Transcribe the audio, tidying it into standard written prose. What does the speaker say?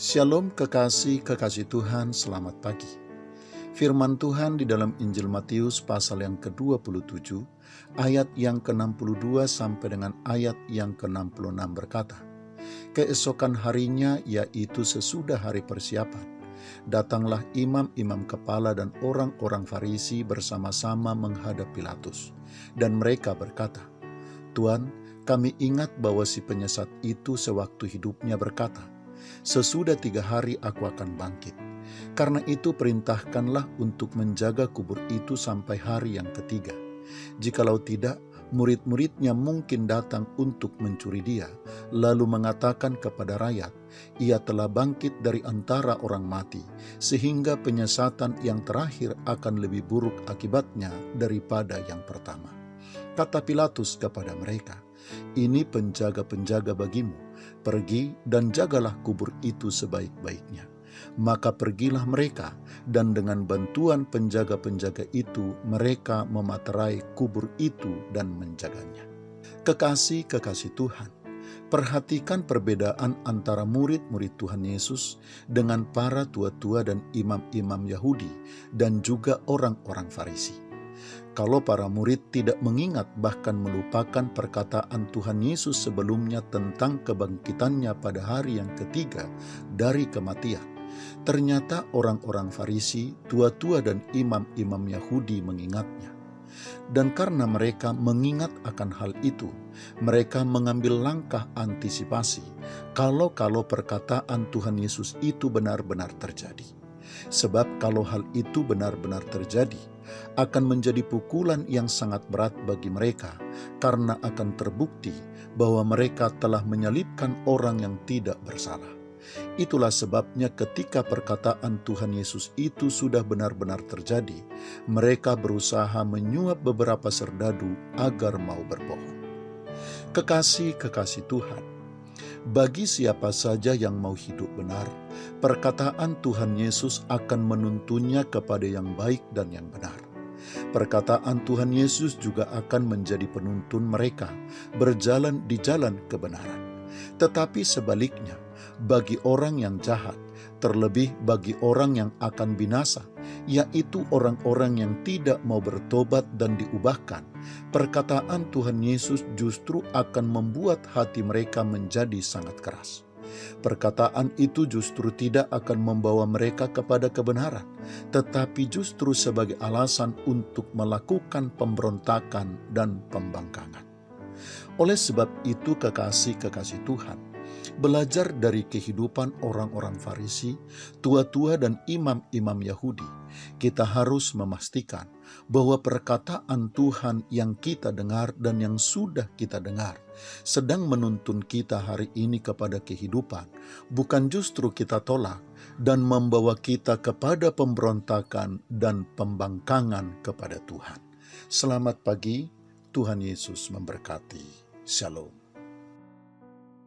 Shalom kekasih Tuhan, selamat pagi. Firman Tuhan di dalam Injil Matius pasal yang ke-27, ayat yang ke-62 sampai dengan ayat yang ke-66 berkata, "Keesokan harinya, yaitu sesudah hari persiapan, datanglah imam-imam kepala dan orang-orang Farisi bersama-sama menghadap Pilatus. Dan mereka berkata, 'Tuan, kami ingat bahwa si penyesat itu sewaktu hidupnya berkata, sesudah 3 hari aku akan bangkit. Karena itu perintahkanlah untuk menjaga kubur itu sampai hari yang ketiga. Jikalau tidak, murid-muridnya mungkin datang untuk mencuri dia, lalu mengatakan kepada rakyat, ia telah bangkit dari antara orang mati, sehingga penyesatan yang terakhir akan lebih buruk akibatnya daripada yang pertama.' Kata Pilatus kepada mereka, 'Ini penjaga-penjaga bagimu, pergi dan jagalah kubur itu sebaik-baiknya.' Maka pergilah mereka, dan dengan bantuan penjaga-penjaga itu, mereka mematerai kubur itu dan menjaganya." Kekasih Tuhan, perhatikan perbedaan antara murid-murid Tuhan Yesus dengan para tua-tua dan imam-imam Yahudi dan juga orang-orang Farisi. Kalau para murid tidak mengingat bahkan melupakan perkataan Tuhan Yesus sebelumnya tentang kebangkitannya pada hari yang ketiga dari kematian, ternyata orang-orang Farisi, tua-tua dan imam-imam Yahudi mengingatnya. Dan karena mereka mengingat akan hal itu, mereka mengambil langkah antisipasi kalau perkataan Tuhan Yesus itu benar-benar terjadi. Sebab kalau hal itu benar-benar terjadi, akan menjadi pukulan yang sangat berat bagi mereka, karena akan terbukti bahwa mereka telah menyalibkan orang yang tidak bersalah. Itulah sebabnya ketika perkataan Tuhan Yesus itu sudah benar-benar terjadi, mereka berusaha menyuap beberapa serdadu agar mau berbohong. Kekasih Tuhan, bagi siapa saja yang mau hidup benar, perkataan Tuhan Yesus akan menuntunnya kepada yang baik dan yang benar. Perkataan Tuhan Yesus juga akan menjadi penuntun mereka berjalan di jalan kebenaran. Tetapi sebaliknya, bagi orang yang jahat, terlebih bagi orang yang akan binasa, yaitu orang-orang yang tidak mau bertobat dan diubahkan, perkataan Tuhan Yesus justru akan membuat hati mereka menjadi sangat keras. Perkataan itu justru tidak akan membawa mereka kepada kebenaran, tetapi justru sebagai alasan untuk melakukan pemberontakan dan pembangkangan. Oleh sebab itu, kekasih Tuhan, belajar dari kehidupan orang-orang Farisi, tua-tua dan imam-imam Yahudi, kita harus memastikan bahwa perkataan Tuhan yang kita dengar dan yang sudah kita dengar sedang menuntun kita hari ini kepada kehidupan, bukan justru kita tolak dan membawa kita kepada pemberontakan dan pembangkangan kepada Tuhan. Selamat pagi, Tuhan Yesus memberkati. Shalom.